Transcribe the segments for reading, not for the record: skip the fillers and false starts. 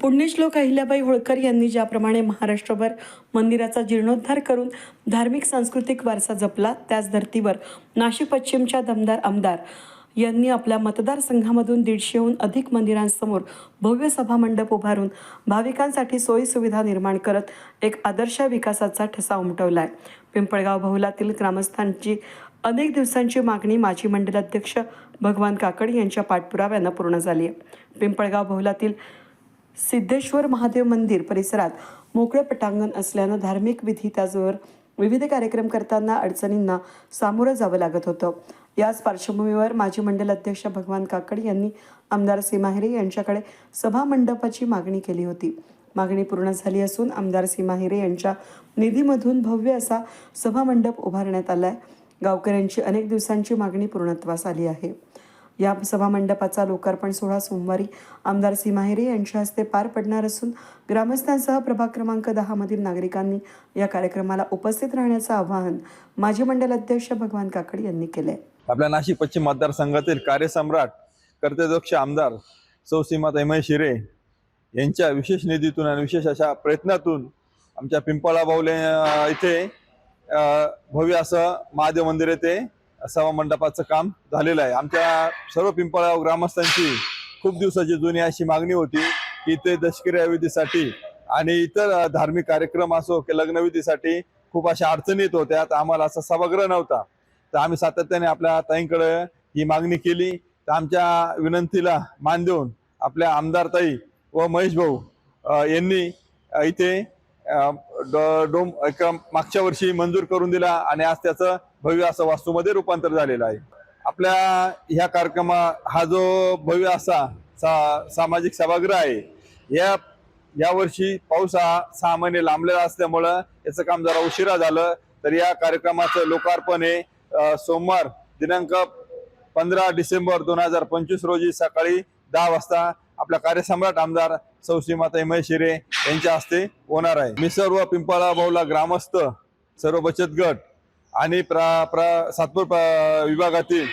पुण्यश्लोक अहिल्याबाई होळकर यांनी ज्याप्रमाणे महाराष्ट्रभर मंदिराचा जीर्णोद्धार करून धार्मिक सांस्कृतिक वारसा जपला, त्याच धर्तीवर नाशिक पश्चिमच्या दमदार आमदार यांनी आपल्या मतदारसंघामधून 150हून अधिक मंदिरांसमोर भव्य सभामंडप उभारून भाविकांसाठी सोयीसुविधा निर्माण करत एक आदर्श विकासाचा ठसा उमटवला आहे. पिंपळगाव बहुलातील ग्रामस्थांची अनेक दिवसांची मागणी माजी मंडलाध्यक्ष भगवान काकड यांच्या पाठपुराव्यानं पूर्ण झाली आहे. पिंपळगाव बहुलातील सिद्धेश्वर महादेव मंदिर परिसरात मोकळे पटांगण असल्यानं धार्मिक विधी त्याचबरोबर विविध कार्यक्रम करताना अडचणींना सामोरं जावं लागत होतं. याच पार्श्वभूमीवर माजी मंडल अध्यक्ष भगवान काकड यांनी आमदार सीमा हिरे यांच्याकडे सभा मंडपाची मागणी केली होती. मागणी पूर्ण झाली असून आमदार सीमा हिरे यांच्या निधीमधून भव्य असा सभा मंडप उभारण्यात आलाय. गावकऱ्यांची अनेक दिवसांची मागणी पूर्णत्वास आली आहे. या सभा मंडपाचा लोकार्पण सोहळा सोमवारी आमदार सीमा हिरे यांच्या हस्ते पार पडणार असून ग्रामस्थांसह प्रभाग क्रमांक 10 मधील नागरिकांनी या कार्यक्रमाला उपस्थित राहण्याचं आवाहन माजी मंडल अध्यक्ष भगवान काकड यांनी केले. आपल्या नाशिक पश्चिम मतदारसंघातील कार्यसम्राट कर्तव्यदक्ष आमदार सौ सीमाताई महेश हिरे यांच्या विशेष निधीतून आणि विशेष अशा प्रयत्नातून आमच्या पिंपळा बाहुले इथे भव्य असं महादेव मंदिर येथे सभा मंडपाचं काम झालेलं आहे. आमच्या सर्व पिंपळगाव ग्रामस्थांची खूप दिवसाची जुनी अशी मागणी होती की इथे दशक्रिया विधीसाठी आणि इतर धार्मिक कार्यक्रम असो की लग्नविधीसाठी खूप अशा अडचणी येत होत्या. तर आम्हाला असा सभागृह नव्हता. तर आम्ही सातत्याने आपल्या ताईंकडे ही मागणी केली. तर आमच्या विनंतीला मान देऊन आपल्या आमदारताई व महेश भाऊ यांनी इथे मागच्या वर्षी मंजूर करून दिला आणि आज त्याचं भव्य असं वास्तूमध्ये रूपांतर झालेलं आहे. आपल्या ह्या कार्यक्रमा हा जो भव्य असा सामाजिक सभागृह आहे, या वर्षी पाऊस हा 6 महिने लांबलेला असल्यामुळं याचं काम जरा उशिरा झालं. तर या कार्यक्रमाचं लोकार्पण हे सोमवार दिनांक 15 डिसेंबर 2025 रोजी सकाळी 10 वाजता आपल्या कार्यसम्राट आमदार सौ सीमाताई महेश हिरे यांच्या हस्ते होणार आहे. मी सर्व पिंपळा बहुला ग्रामस्थ, सर्व बचत गट आणि सातपूर विभागातील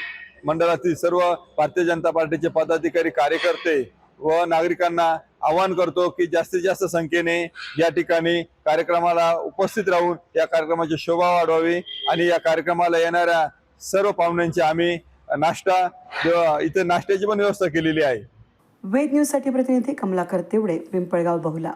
मंडळातील सर्व भारतीय जनता पार्टीचे पदाधिकारी, कार्यकर्ते व नागरिकांना आवाहन करतो की जास्तीत जास्त संख्येने या ठिकाणी कार्यक्रमाला उपस्थित राहून या कार्यक्रमाची शोभा वाढवावी आणि या कार्यक्रमाला येणाऱ्या सर्व पाहुण्यांची आम्ही इथे नाश्त्याची पण व्यवस्था केलेली आहे. वेद न्यूजसाठी प्रतिनिधी कमलाकर तिवडे, पिंपळगाव बहुला.